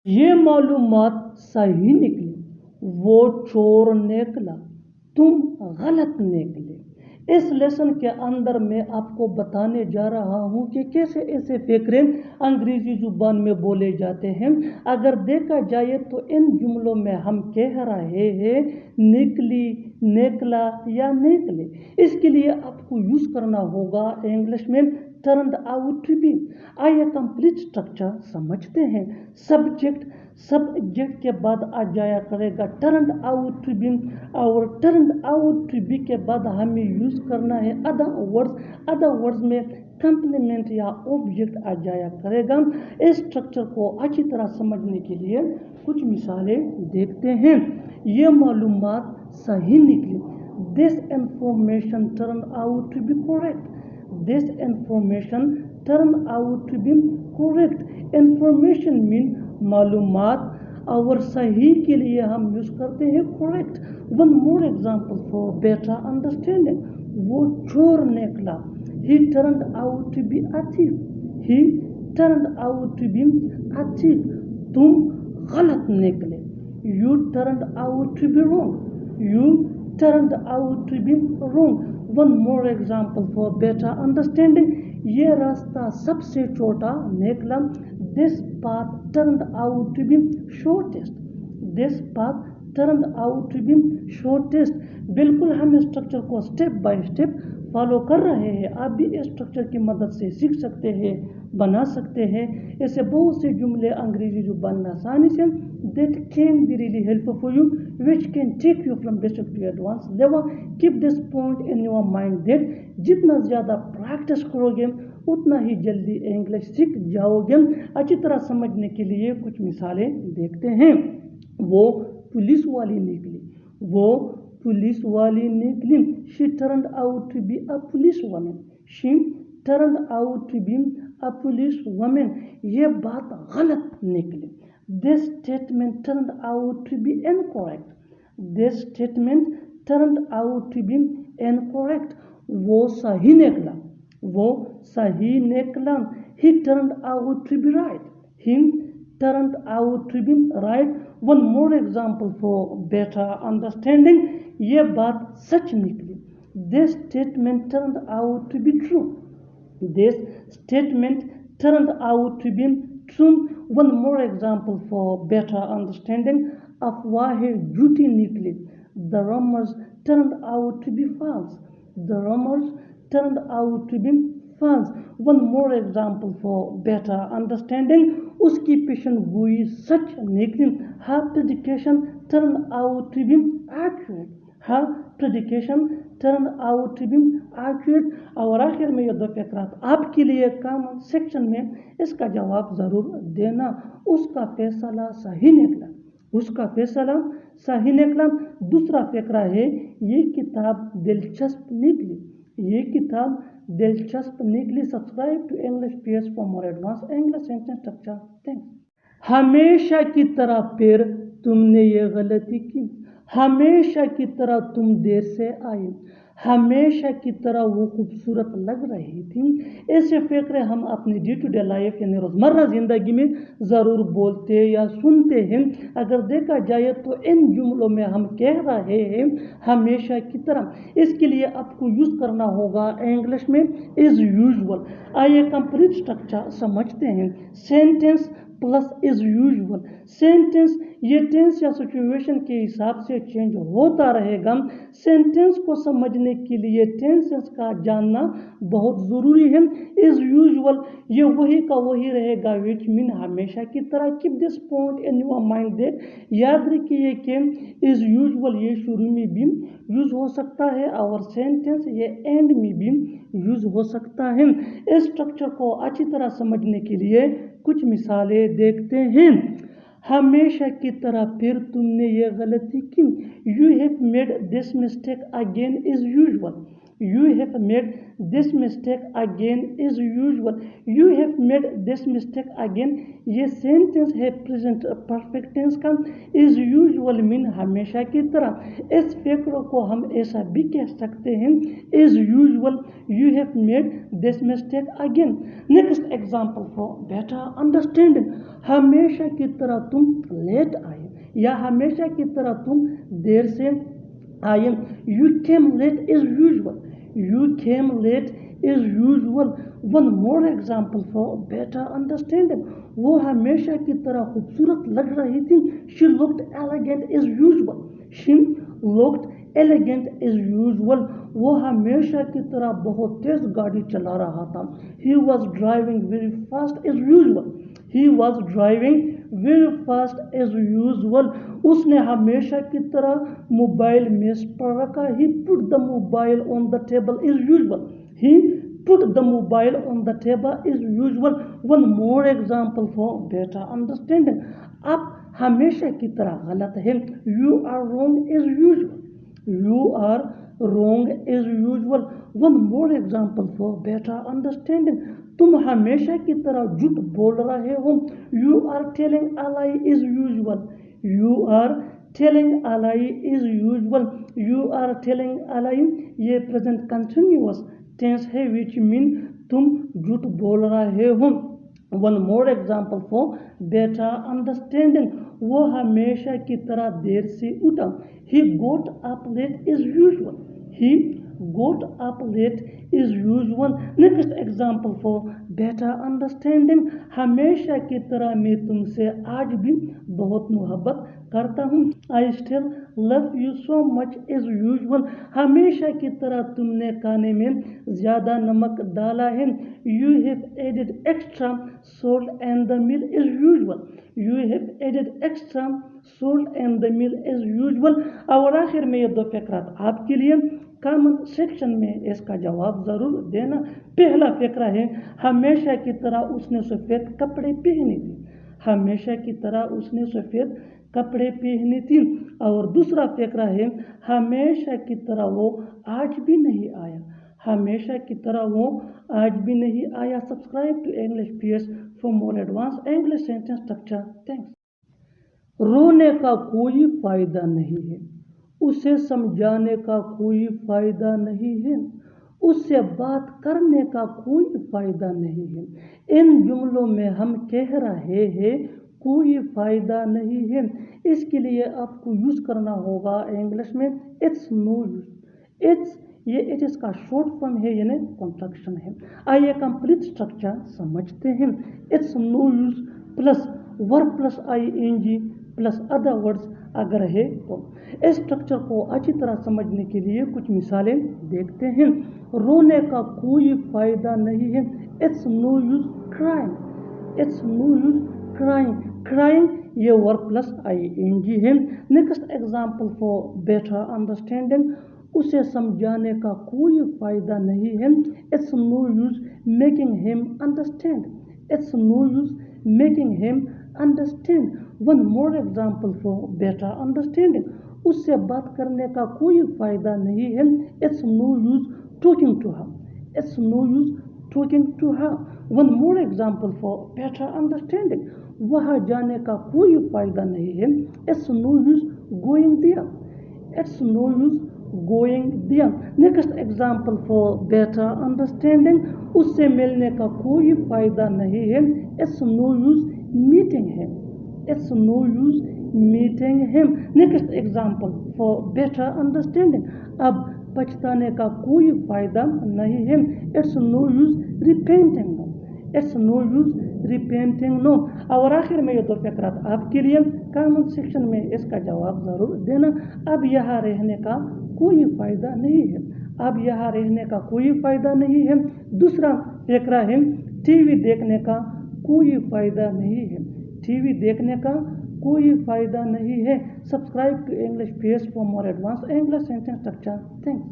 ये मालूमात सही निकली, वो चोर निकला, तुम गलत निकले। इस लेसन के अंदर मैं आपको बताने जा रहा हूँ कि कैसे ऐसे फकरे अंग्रेजी जुबान में बोले जाते हैं। अगर देखा जाए तो इन जुमलों में हम कह रहे हैं निकली, निकला या निकले। इसके लिए आपको यूज़ करना होगा इंग्लिश में टर्न्ड आउट टू बी। आइए कंप्लीट स्ट्रक्चर समझते हैं। सब्जेक्ट के बाद आ जाया करेगा टर्न्ड आउट टू बी, और टर्न्ड आउट टू बी के बाद हमें यूज़ करना है अदर वर्ड्स में कंप्लीमेंट या ऑब्जेक्ट आ जाया करेगा। इस स्ट्रक्चर को अच्छी तरह समझने के लिए कुछ मिसालें देखते हैं। ये मालूमात सही निकली, this information turn out to be correct. This information turned out to be correct. Information mean मालूमात, और सही के लिए हम यूज करते हैं correct. One more example for better understanding. वो चोर निकला, he turned out to be a thief. He turned out to be a thief. तुम गलत निकले, you turned out to be wrong. You turned out to be wrong. One more example for better understanding. ये रास्ता सबसे छोटा निकला, this path turned out to be shortest. This path turned out to be shortest. बिल्कुल हम structure को step by step follow कर रहे हैं। आप भी इस स्ट्रक्चर की मदद से सीख सकते हैं, बना सकते हैं। ऐसे बहुत से जुमले अंग्रेजी जुबान में आसानी से that can be really helpful for you, which can take you from basic to advanced level. Keep this point in your mind that जितना ज़्यादा प्रैक्टिस करोगे उतना ही जल्दी इंग्लिश सीख जाओगे। अच्छी तरह समझने के लिए कुछ मिसालें देखते हैं। वो पुलिस वाली निकली, वो पुलिस वाली निकली, she turned out to be a policewoman. She turned out to be a policewoman. ये बात गलत निकली, this statement turned out to be incorrect. This statement turned out to be incorrect. वो सही निकला, वो सही निकला, he turned out to be right. He turned out to be right. One more example for better understanding. ये बात सच निकली, this statement turned out to be true. This statement turned out to be true. One more example for better understanding. अफवाहें झूठी निकली, the rumors turned out to be false. The rumors turned out to be false. One more example for better understanding. उसकी पेशन गोई सच निकली, her prediction turned out to be accurate. Her prediction turned out to be accurate. और आखिर में ये दो फकरात आपके लिए कमेंट सेक्शन में इसका जवाब ज़रूर देना। उसका फैसला सही निकला, उसका फैसला सही निकला। दूसरा फकरा है ये किताब दिलचस्प निकली, ये किताब दिलचस्प निकली। Subscribe to English page for more advance English sentence structure. Thanks. हमेशा की तरह फिर तुमने ये गलती की, हमेशा की तरह तुम देर से आए, हमेशा की तरह वो खूबसूरत लग रही थी। ऐसे फकरे हम अपनी डे टू डे लाइफ यानी रोज़मर्रा ज़िंदगी में ज़रूर बोलते या सुनते हैं। अगर देखा जाए तो इन जुमलों में हम कह रहे हैं हमेशा की तरह। इसके लिए आपको यूज़ करना होगा इंग्लिश में इज़ यूजुअल। आइए कंप्लीट स्ट्रक्चर समझते हैं। Sentence plus is usual. Sentence ये टेंस या सिचुएशन के हिसाब से चेंज होता रहेगा। सेंटेंस को समझने के लिए टेंसेस का जानना बहुत ज़रूरी है। इज़ यूजुअल ये वही का वही रहेगा, विच मीन हमेशा की तरह। Keep this point in your mind that, याद रखिए कि इज़ यूजुअल ये शुरू में भी यूज़ हो सकता है और सेंटेंस ये एंड में भी यूज़ हो सकता है। इस स्ट्रक्चर को अच्छी तरह समझने के लिए कुछ मिसालें देखते हैं। हमेशा की तरह फिर तुमने ये गलती की, you have made this mistake again is usual. You have made this mistake again is usual. You have made this mistake again ये सेंटेंस है प्रेजेंट परफेक्ट टेंस का. इज यूजुअल मीन हमेशा की तरह. इस फैक्टर को हम ऐसा भी कह सकते हैं is usual you have made this mistake again. Next example for better understanding. हमेशा की तरह तुम लेट आए या हमेशा की तरह तुम देर से आए. You came late as usual. You came late is usual. One more example for better understanding. वो हमेशा की तरह खूबसूरत लग रही थी. She looked elegant is usual. She looked elegant is usual. वो हमेशा की तरह बहुत तेज गाड़ी चला रहा था. He was driving very fast is usual. He was driving very fast as usual. उसने हमेशा की तरह मोबाइल मेज पर रखा. He put the mobile on the table is usual. He put the mobile on the table is usual. One more example for better understanding. आप हमेशा की तरह गलत हैं. You are wrong is usual. You are wrong is usual. One more example for better understanding. तुम हमेशा की तरह झूठ बोल रहे हो. You are telling a lie is usual. You are telling a lie is usual. You are telling a lie ये present continuous tense है which mean तुम झूठ बोल रहे हो. One more example for better understanding. वो हमेशा की तरह देर से उठा. He got up late is usual. He got up late is usual. Next example for better understanding. हमेशा की तरह मैं तुमसे आज भी बहुत मोहब्बत करता हूँ. I still love you so much is usual. हमेशा की तरह तुमने खाने में ज़्यादा नमक डाला है. You have added extra salt and the meal is usual. You have added extra salt and the meal is usual. और आखिर में ये दो फ़करात आपके लिए. कमेंट सेक्शन में इसका जवाब ज़रूर देना. पहला फ़करा है हमेशा की तरह उसने सफ़ेद कपड़े पहने थे. हमेशा की तरह उसने सफ़ेद कपड़े पहने थी. और दूसरा फ़करा है हमेशा की तरह वो आज भी नहीं आया. हमेशा की तरह वो आज भी नहीं आया. Subscribe to English PS for more advance English sentence structure. Thanks. रोने का कोई फ़ायदा नहीं है. उसे समझाने का कोई फ़ायदा नहीं है. उससे बात करने का कोई फ़ायदा नहीं है. इन जुमलों में हम कह रहे हैं कोई फ़ायदा नहीं है. इसके लिए आपको यूज़ करना होगा इंग्लिश में इट्स नो यूज़. इट्स ये इट इसका शॉर्ट फॉर्म है यानी कॉन्ट्रैक्शन है. आइए कंप्लीट स्ट्रक्चर समझते हैं. It's no use plus verb plus ING plus other words अगर है तो. इस स्ट्रक्चर को अच्छी तरह समझने के लिए कुछ मिसालें देखते हैं. रोने का कोई फ़ायदा नहीं है. It's no use crying. It's no use crying. Crying ये वर्ब प्लस ING है. Next example for better understanding. उसे समझाने का कोई फ़ायदा नहीं है. It's no use making him understand. It's no use making him understand. One more example for better understanding. उससे बात करने का कोई फ़ायदा नहीं है. It's no use talking to her. It's no use talking to her. One more example for better understanding. वहाँ जाने का कोई फ़ायदा नहीं है. It's no use going there. It's no use going there. Next example for better understanding. उससे मिलने का कोई फ़ायदा नहीं है. It's no use meeting him. It's no use meeting him. Next example for better understanding. अब पछताने का कोई फ़ायदा नहीं है. It's no use repenting now. It's no use repenting now. और आखिर में ये दो फ़करात आपके लिए. कमेंट सेक्शन में इसका जवाब ज़रूर देना. अब यहाँ रहने का कोई फ़ायदा नहीं है. अब यहाँ रहने का कोई फ़ायदा नहीं है. दूसरा फ़करा है TV देखने का कोई फ़ायदा नहीं है. TV देखने का कोई फ़ायदा नहीं है. Subscribe to English PS for more advance English sentence structure. Thanks.